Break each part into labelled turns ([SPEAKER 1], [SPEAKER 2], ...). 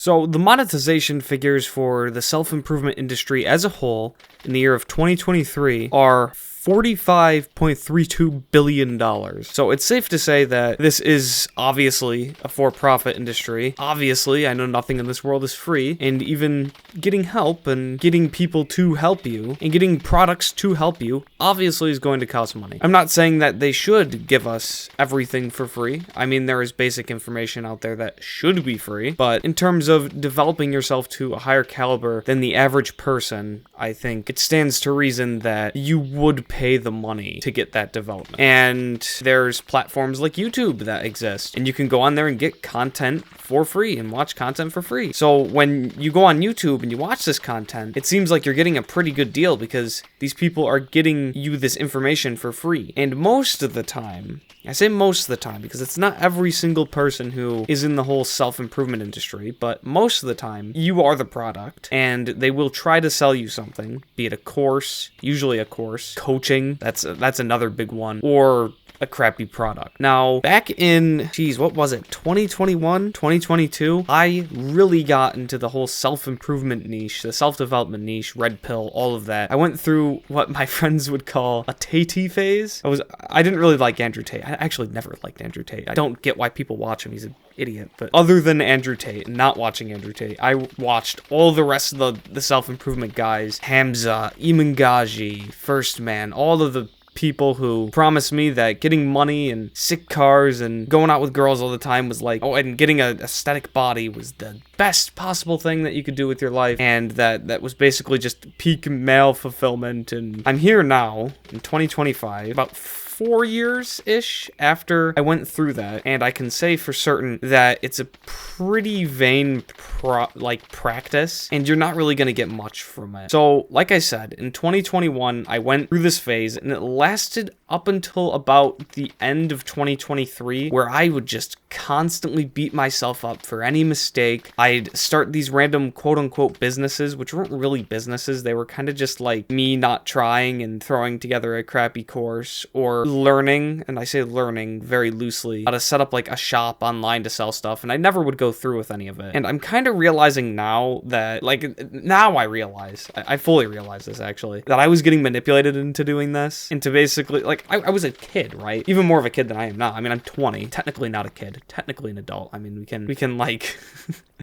[SPEAKER 1] So the monetization figures for the self-improvement industry as a whole in the year of 2023 are $45.32 billion. So it's safe to say that this is obviously a for-profit industry. Obviously, I know nothing in this world is free, and even getting help and getting people to help you and getting products to help you obviously is going to cost money. I'm not saying that they should give us everything for free. I mean, there is basic information out there that should be free, but in terms of developing yourself to a higher caliber than the average person, I think it stands to reason that you would pay the money to get that development. And there's platforms like YouTube that exist, and you can go on there and get content for free and watch content for free. So when you go on YouTube and you watch this content, it seems like you're getting a pretty good deal because these people are getting you this information for free. And most of the time, I say most of the time because it's not every single person who is in the whole self-improvement industry, but most of the time, you are the product, and they will try to sell you something, be it a course, usually a course, coaching, that's another big one, or a crappy product. Now, back in, what was it, 2021, 2022, I really got into the whole self-improvement niche, the self-development niche, red pill, all of that. I went through what my friends would call a Tate phase. I didn't really like Andrew Tate. I actually never liked Andrew Tate. I don't get why people watch him. He's an idiot. But other than Andrew Tate, not watching Andrew Tate, I watched all the rest of the self-improvement guys, Hamza, Imangaji, First Man, all of the people who promised me that getting money and sick cars and going out with girls all the time was like, and getting an aesthetic body was the best possible thing that you could do with your life, and that was basically just peak male fulfillment. And I'm here now in 2025, about 4 years-ish after I went through that, and I can say for certain that it's a pretty vain practice, and you're not really going to get much from it. So, like I said, in 2021, I went through this phase, and it lasted up until about the end of 2023, where I would just constantly beat myself up for any mistake. I'd start these random quote-unquote businesses, which weren't really businesses. They were kind of just like me not trying and throwing together a crappy course, or learning, and I say learning very loosely, how to set up like a shop online to sell stuff, and I never would go through with any of it. And I'm kind of realizing now that, I fully realize this actually, that I was getting manipulated into doing this, into basically, I was a kid, right? Even more of a kid than I am now. I mean, I'm 20, technically not a kid, technically an adult. I mean, we can like,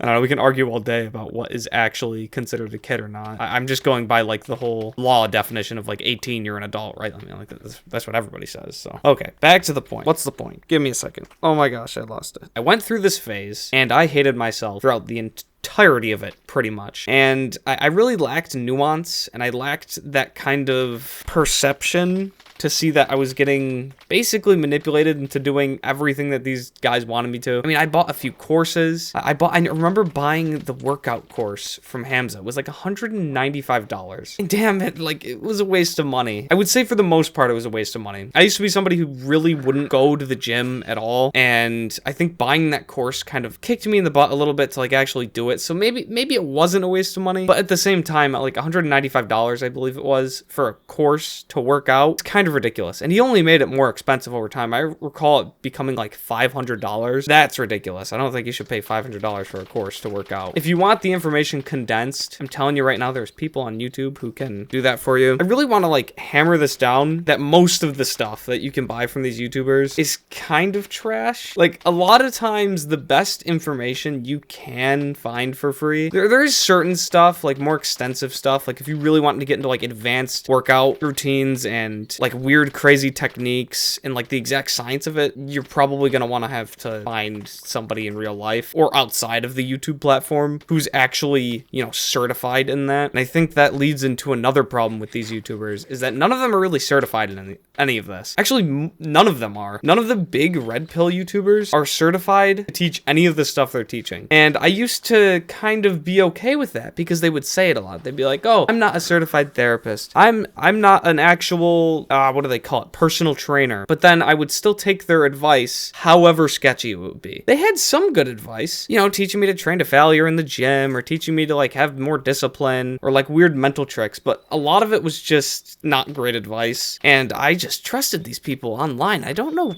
[SPEAKER 1] I don't know, we can argue all day about what is actually considered a kid or not. I'm just going by like the whole law definition of like 18, you're an adult, right? I mean, like that's what everybody says. So, okay, back to the point. What's the point? Give me a second. Oh my gosh, I lost it. I went through this phase, and I hated myself throughout the entirety of it, pretty much. And I really lacked nuance, and I lacked that kind of perception to see that I was getting basically manipulated into doing everything that these guys wanted me to. I mean, I bought a few courses. I remember buying the workout course from Hamza. It was like $195. And damn it, it was a waste of money. I would say for the most part, it was a waste of money. I used to be somebody who really wouldn't go to the gym at all, and I think buying that course kind of kicked me in the butt a little bit to actually do it. So maybe it wasn't a waste of money, but at the same time, at $195, I believe it was, for a course to work out, it's kind of ridiculous. And he only made it more expensive over time. I recall it becoming $500. That's ridiculous. I don't think you should pay $500 for a course to work out. If you want the information condensed, I'm telling you right now, there's people on YouTube who can do that for you. I really want to hammer this down, that most of the stuff that you can buy from these YouTubers is kind of trash. A lot of times the best information you can find for free, there is certain stuff, more extensive stuff, if you really want to get into advanced workout routines and weird crazy techniques and the exact science of it, you're probably going to want to have to find somebody in real life or outside of the YouTube platform who's actually, certified in that. And I think that leads into another problem with these YouTubers, is that none of them are really certified in any of this. Actually, none of them are. None of the big red pill YouTubers are certified to teach any of the stuff they're teaching. And I used to kind of be okay with that because they would say it a lot. They'd be like, oh, I'm not a certified therapist. I'm not an actual, what do they call it? Personal trainer. But then I would still take their advice, however sketchy it would be. They had some good advice, teaching me to train to failure in the gym, or teaching me to have more discipline, or weird mental tricks. But a lot of it was just not great advice. And I just trusted these people online. I don't know,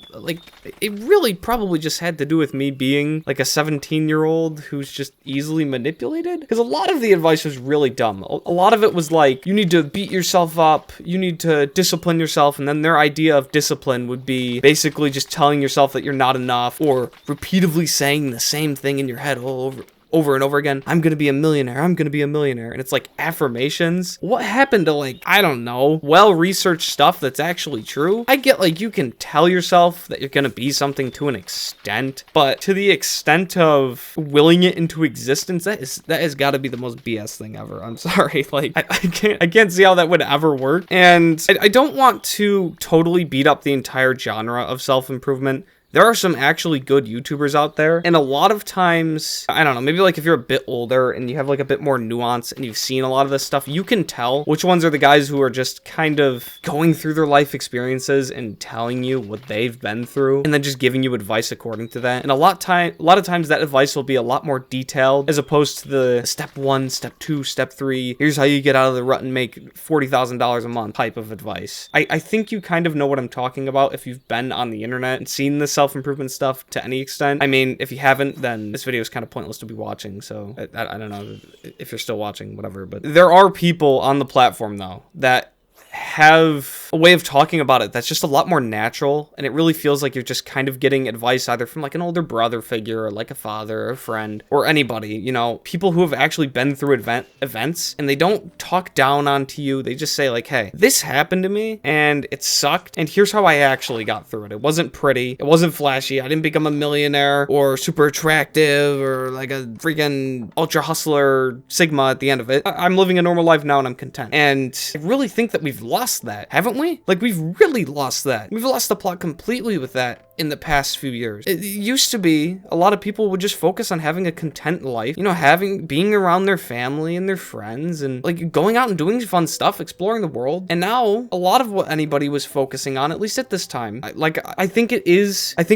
[SPEAKER 1] it really probably just had to do with me being a 17-year-old who's just easily easily manipulated? Because a lot of the advice was really dumb. A lot of it was like, you need to beat yourself up, you need to discipline yourself, and then their idea of discipline would be basically just telling yourself that you're not enough, or repeatedly saying the same thing in your head all over and over again. I'm gonna be a millionaire, I'm gonna be a millionaire. And it's like affirmations. What happened to, like, I don't know, well-researched stuff that's actually true? I get, like, you can tell yourself that you're gonna be something to an extent, but to the extent of willing it into existence, that has got to be the most BS thing ever. I'm sorry. Like, I can't see how that would ever work. And I don't want to totally beat up the entire genre of self-improvement. There are some actually good YouTubers out there, and a lot of times, I don't know, maybe like if you're a bit older and you have like a bit more nuance and you've seen a lot of this stuff, you can tell which ones are the guys who are just kind of going through their life experiences and telling you what they've been through, and then just giving you advice according to that. And a lot of times that advice will be a lot more detailed, as opposed to the step 1, step 2, step 3, here's how you get out of the rut and make $40,000 a month type of advice. I think you kind of know what I'm talking about if you've been on the internet and seen this self-improvement stuff to any extent. I mean, if you haven't, then this video is kind of pointless to be watching, so I don't know if you're still watching, whatever. But there are people on the platform, though, that have a way of talking about it that's just a lot more natural, and it really feels like you're just kind of getting advice either from like an older brother figure, or like a father or a friend, or anybody, you know, people who have actually been through events, and they don't talk down onto you. They just say like, hey, this happened to me and it sucked, and here's how I actually got through it. It wasn't pretty, it wasn't flashy, I didn't become a millionaire or super attractive or like a freaking ultra hustler sigma at the end of it. I'm living a normal life now and I'm content. And I really think that we've lost that, haven't we? Like, we've really lost that. We've lost the plot completely with that in the past few years. It used to be a lot of people would just focus on having a content life, you know, being around their family and their friends, and like going out and doing fun stuff, exploring the world. And now a lot of what anybody was focusing on, at least at this time, I think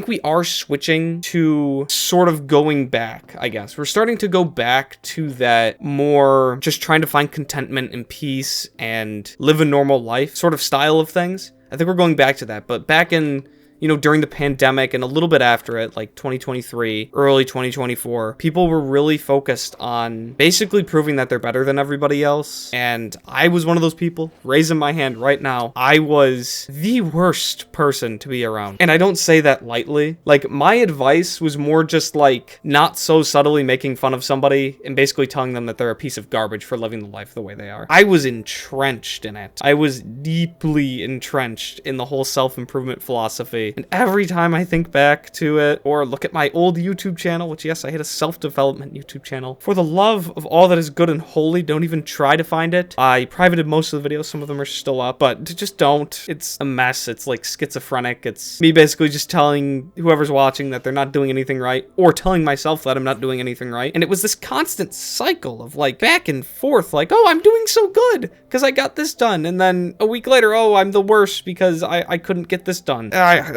[SPEAKER 1] we are switching to sort of going back, I guess. We're starting to go back to that more just trying to find contentment and peace and live a normal life sort of style of things. I think we're going back to that. But back in, you know, during the pandemic and a little bit after it, like 2023, early 2024, people were really focused on basically proving that they're better than everybody else. And I was one of those people, raising my hand right now. I was the worst person to be around. And I don't say that lightly. Like, my advice was more just like not so subtly making fun of somebody and basically telling them that they're a piece of garbage for living the life the way they are. I was entrenched in it. I was deeply entrenched in the whole self-improvement philosophy. And every time I think back to it, or look at my old YouTube channel, which, yes, I had a self-development YouTube channel, for the love of all that is good and holy, don't even try to find it. I privated most of the videos, some of them are still up, but just don't. It's a mess. It's like schizophrenic. It's me basically just telling whoever's watching that they're not doing anything right, or telling myself that I'm not doing anything right. And it was this constant cycle of like back and forth, like, oh, I'm doing so good because I got this done, and then a week later, oh, I'm the worst because I couldn't get this done.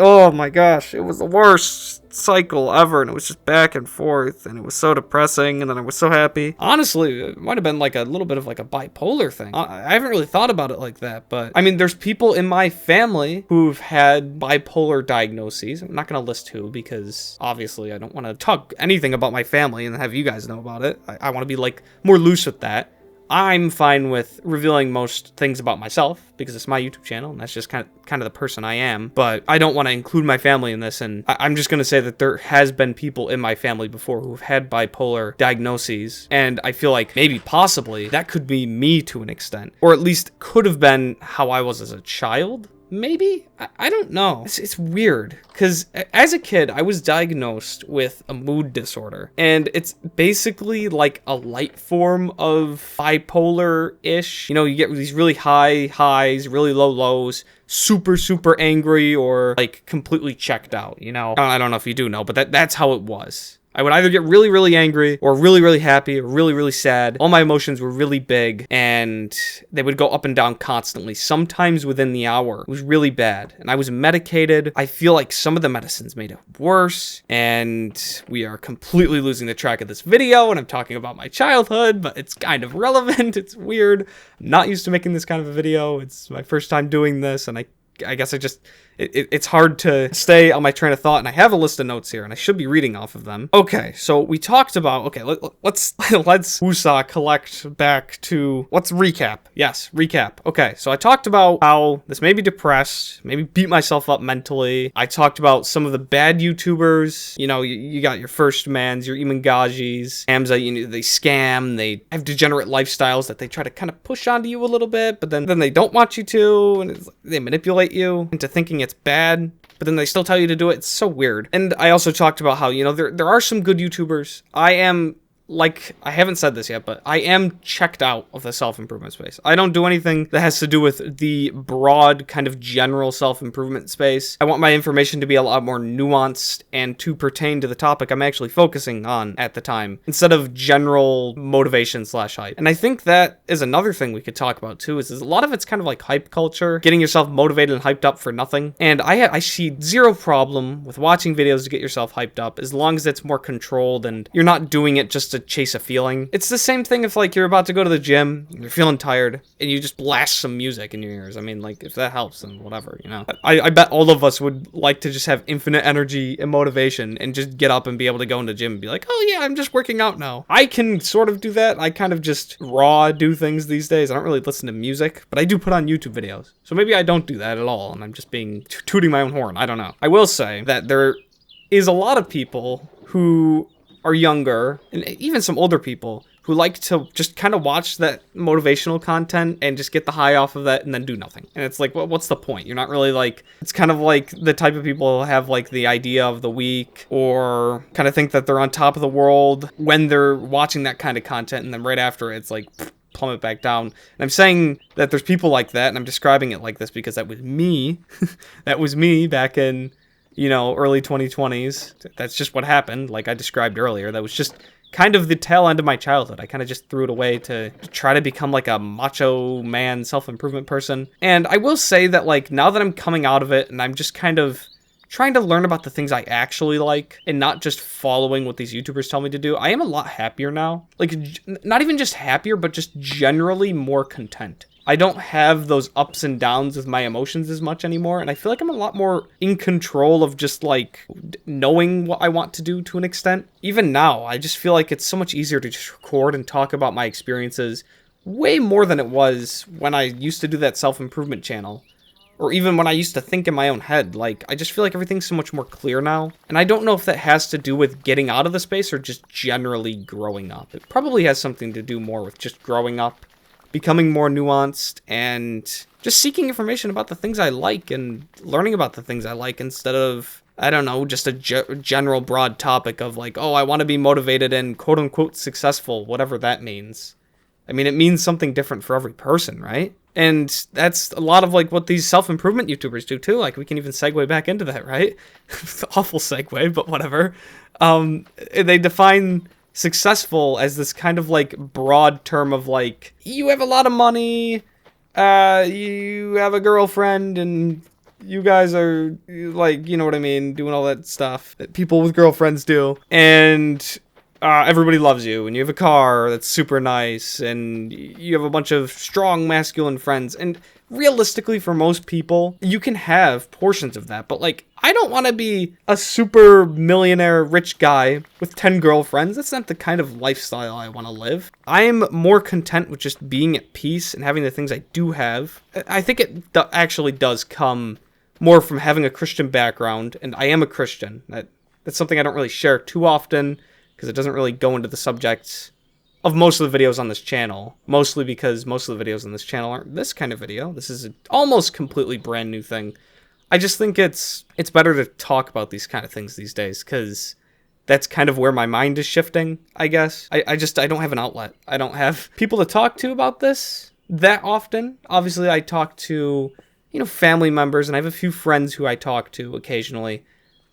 [SPEAKER 1] Oh my gosh, it was the worst cycle ever, and it was just back and forth, and it was so depressing, and then I was so happy. Honestly, it might have been like a little bit of like a bipolar thing. I haven't really thought about it like that, but I mean, there's people in my family who've had bipolar diagnoses. I'm not gonna list who, because obviously I don't want to talk anything about my family and have you guys know about it. I want to be like more loose with that. I'm fine with revealing most things about myself because it's my YouTube channel and that's just kind of the person I am, but I don't want to include my family in this, and I'm just going to say that there has been people in my family before who've had bipolar diagnoses, and I feel like maybe possibly that could be me to an extent, or at least could have been how I was as a child. Maybe? I don't know. It's weird, because as a kid, I was diagnosed with a mood disorder, and it's basically like a light form of bipolar-ish. You know, you get these really high highs, really low lows, super, super angry, or like completely checked out, you know? I don't know if you do know, but that's how it was. I would either get really, really angry, or really, really happy, or really, really sad. All my emotions were really big, and they would go up and down constantly, sometimes within the hour. It was really bad, and I was medicated. I feel like some of the medicines made it worse, and we are completely losing the track of this video, and I'm talking about my childhood, but it's kind of relevant. It's weird. I'm not used to making this kind of a video. It's my first time doing this, and I guess I just it's hard to stay on my train of thought, and I have a list of notes here, and I should be reading off of them. Okay, so we talked about, okay, let's woosah collect back to, let's recap. Yes, recap. Okay, so I talked about how this made me depressed, maybe beat myself up mentally. I talked about some of the bad YouTubers. You know, you got your First Mans, your Imangajis, Hamza, you know, they scam, they have degenerate lifestyles that they try to kind of push onto you a little bit, but then they don't want you to, and it's like they manipulate you into thinking it's bad, but then they still tell you to do it. It's so weird. And I also talked about how, you know, there are some good YouTubers. I haven't said this yet, but I am checked out of the self-improvement space. I don't do anything that has to do with the broad kind of general self-improvement space. I want my information to be a lot more nuanced and to pertain to the topic I'm actually focusing on at the time, instead of general motivation / hype. And I think that is another thing we could talk about too, is a lot of it's kind of like hype culture, getting yourself motivated and hyped up for nothing. And I see zero problem with watching videos to get yourself hyped up, as long as it's more controlled and you're not doing it just to chase a feeling. It's the same thing if like you're about to go to the gym, you're feeling tired, and you just blast some music in your ears. I mean, like, if that helps, then whatever, you know. I bet all of us would like to just have infinite energy and motivation and just get up and be able to go into the gym and be like, oh yeah, I'm just working out now. I can sort of do that. I kind of just raw do things these days. I don't really listen to music, but I do put on YouTube videos. So maybe I don't do that at all, and I'm just being tooting my own horn. I don't know. I will say that there is a lot of people who are younger, and even some older people, who like to just kind of watch that motivational content and just get the high off of that and then do nothing. And it's like, well, what's the point? You're not really like, it's kind of like the type of people who have like the idea of the week, or kind of think that they're on top of the world when they're watching that kind of content, and then right after it's like plummet back down. And I'm saying that there's people like that, and I'm describing it like this because that was me. That was me back in, you know, early 2020s. That's just what happened, like I described earlier. That was just kind of the tail end of my childhood. I kind of just threw it away to try to become like a macho man self-improvement person. And I will say that, like, now that I'm coming out of it and I'm just kind of trying to learn about the things I actually like and not just following what these YouTubers tell me to do, I am a lot happier now. Like, not even just happier, but just generally more content. I don't have those ups and downs with my emotions as much anymore, and I feel like I'm a lot more in control of just, like, knowing what I want to do to an extent. Even now, I just feel like it's so much easier to just record and talk about my experiences way more than it was when I used to do that self-improvement channel. Or even when I used to think in my own head. Like, I just feel like everything's so much more clear now. And I don't know if that has to do with getting out of the space or just generally growing up. It probably has something to do more with just growing up, becoming more nuanced, and just seeking information about the things I like and learning about the things I like, instead of, I don't know, just a general broad topic of like, oh, I want to be motivated and quote-unquote successful, whatever that means. I mean, it means something different for every person, right? And that's a lot of like what these self-improvement YouTubers do too. Like, we can even segue back into that, right? Awful segue, but whatever. They define successful as this kind of like broad term of like, you have a lot of money, you have a girlfriend, and you guys are like, you know what I mean, doing all that stuff that people with girlfriends do, and everybody loves you, and you have a car that's super nice, and you have a bunch of strong masculine friends. And realistically, for most people, you can have portions of that, but like, I don't want to be a super millionaire rich guy with 10 girlfriends. That's not the kind of lifestyle I want to live. I'm more content with just being at peace and having the things I do have. I think it actually does come more from having a Christian background, and I am a Christian. That's something I don't really share too often, because it doesn't really go into the subjects of most of the videos on this channel. Mostly because most of the videos on this channel aren't this kind of video. This is an almost completely brand new thing. I just think it's better to talk about these kind of things these days, because that's kind of where my mind is shifting, I guess. I don't have an outlet. I don't have people to talk to about this that often. Obviously, I talk to, you know, family members, and I have a few friends who I talk to occasionally,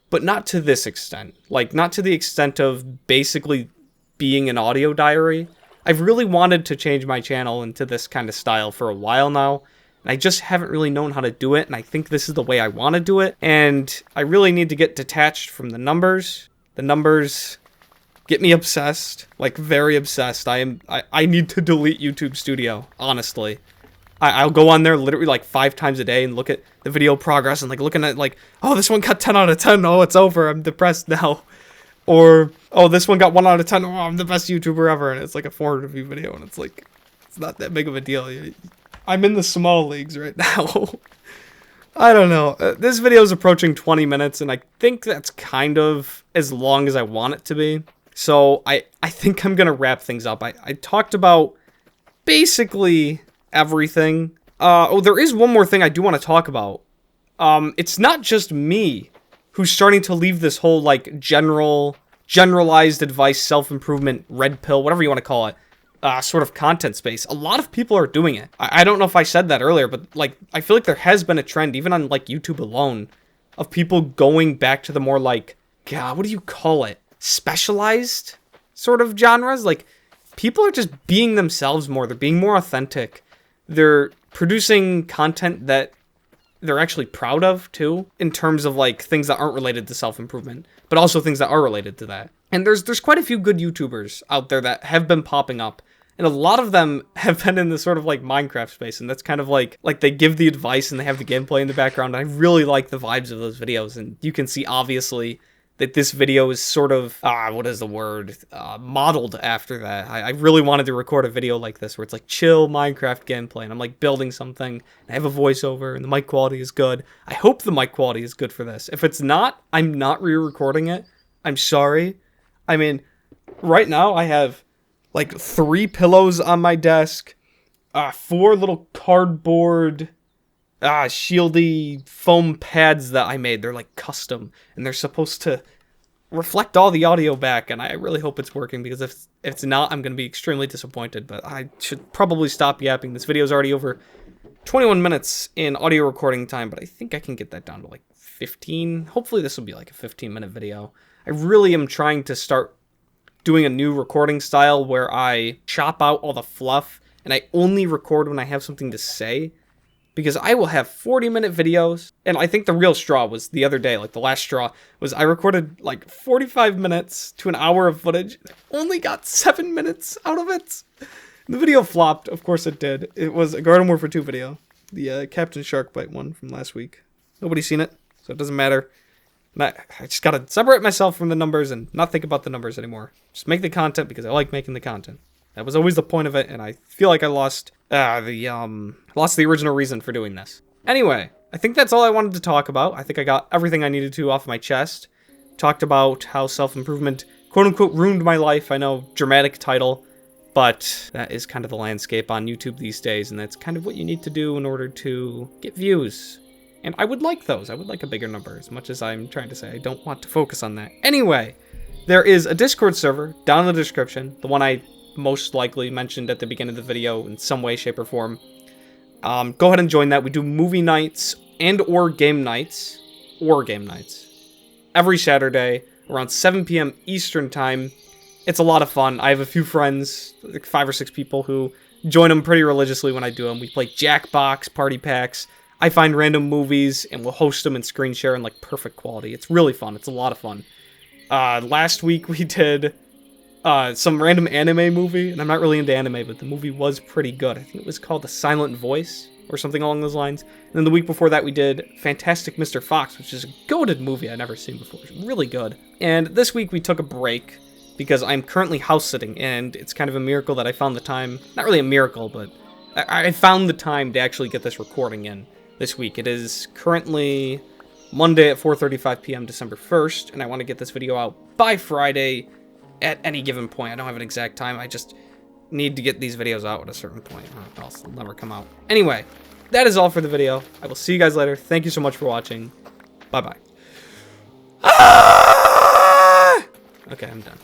[SPEAKER 1] but not to this extent. Like, not to the extent of basically being an audio diary. I've really wanted to change my channel into this kind of style for a while now, and I just haven't really known how to do it, and I think this is the way I want to do it, and I really need to get detached from the numbers. The numbers get me obsessed, like very obsessed. I need to delete YouTube Studio, honestly. I'll go on there literally like 5 times a day and look at the video progress and like looking at like, oh, this one got 10 out of 10. Oh, it's over. I'm depressed now. Or, oh, this one got 1 out of 10. Oh, I'm the best YouTuber ever. And it's like a 400 view video. And it's like, it's not that big of a deal. I'm in the small leagues right now. I don't know. This video is approaching 20 minutes. And I think that's kind of as long as I want it to be. So I think I'm going to wrap things up. I talked about basically everything. Oh, there is one more thing I do want to talk about. It's not just me who's starting to leave this whole, like, generalized advice, self-improvement, red pill, whatever you want to call it, sort of content space. A lot of people are doing it. I don't know if I said that earlier, but, like, I feel like there has been a trend, even on, like, YouTube alone, of people going back to the more, like, God, what do you call it? Specialized sort of genres? Like, people are just being themselves more. They're being more authentic. They're producing content that they're actually proud of, too, in terms of, like, things that aren't related to self-improvement, but also things that are related to that. And there's quite a few good YouTubers out there that have been popping up, and a lot of them have been in this sort of, like, Minecraft space, and that's kind of like they give the advice and they have the gameplay in the background. And I really like the vibes of those videos, and you can see, obviously, that this video is sort of, what is the word, modeled after that. I really wanted to record a video like this where it's like chill Minecraft gameplay and I'm like building something, and I have a voiceover and the mic quality is good. I hope the mic quality is good for this. If it's not, I'm not re-recording it. I'm sorry. I mean, right now I have like 3 pillows on my desk, 4 little cardboard shieldy foam pads that I made. They're like custom, and they're supposed to reflect all the audio back, and I really hope it's working, because if it's not, I'm going to be extremely disappointed. But I should probably stop yapping. This video is already over 21 minutes in audio recording time, but I think I can get that down to like 15. Hopefully this will be like a 15-minute video. I really am trying to start doing a new recording style where I chop out all the fluff and I only record when I have something to say. Because I will have 40-minute videos, and I think the real straw was the other day, like the last straw, was I recorded like 45 minutes to an hour of footage, and I only got 7 minutes out of it. The video flopped, of course it did. It was a Garden Warfare 2 video, the Captain Sharkbite one from last week. Nobody's seen it, so it doesn't matter. I just gotta separate myself from the numbers and not think about the numbers anymore. Just make the content because I like making the content. That was always the point of it, and I feel like I lost the original reason for doing this. Anyway, I think that's all I wanted to talk about. I think I got everything I needed to off my chest. Talked about how self-improvement, quote-unquote, ruined my life. I know, dramatic title, but that is kind of the landscape on YouTube these days, and that's kind of what you need to do in order to get views. And I would like those. I would like a bigger number, as much as I'm trying to say I don't want to focus on that. Anyway, there is a Discord server down in the description, the one I most likely mentioned at the beginning of the video in some way, shape, or form. Go ahead and join that. We do movie nights or game nights every Saturday around 7 p.m. Eastern time. It's a lot of fun. I have a few friends, like 5 or 6 people, who join them pretty religiously when I do them. We play Jackbox, party packs. I find random movies and we'll host them and screen share in like perfect quality. It's really fun. It's a lot of fun. Last week we did some random anime movie, and I'm not really into anime, but the movie was pretty good. I think it was called The Silent Voice, or something along those lines. And then the week before that, we did Fantastic Mr. Fox, which is a goated movie I'd never seen before. It's really good. And this week, we took a break, because I'm currently house-sitting, and it's kind of a miracle that I found the time. Not really a miracle, but I found the time to actually get this recording in this week. It is currently Monday at 4:35 p.m. December 1st, and I want to get this video out by Friday, at any given point. I don't have an exact time. I just need to get these videos out at a certain point, or else they'll never come out. Anyway, that is all for the video. I will see you guys later. Thank you so much for watching. Bye-bye. Okay, I'm done.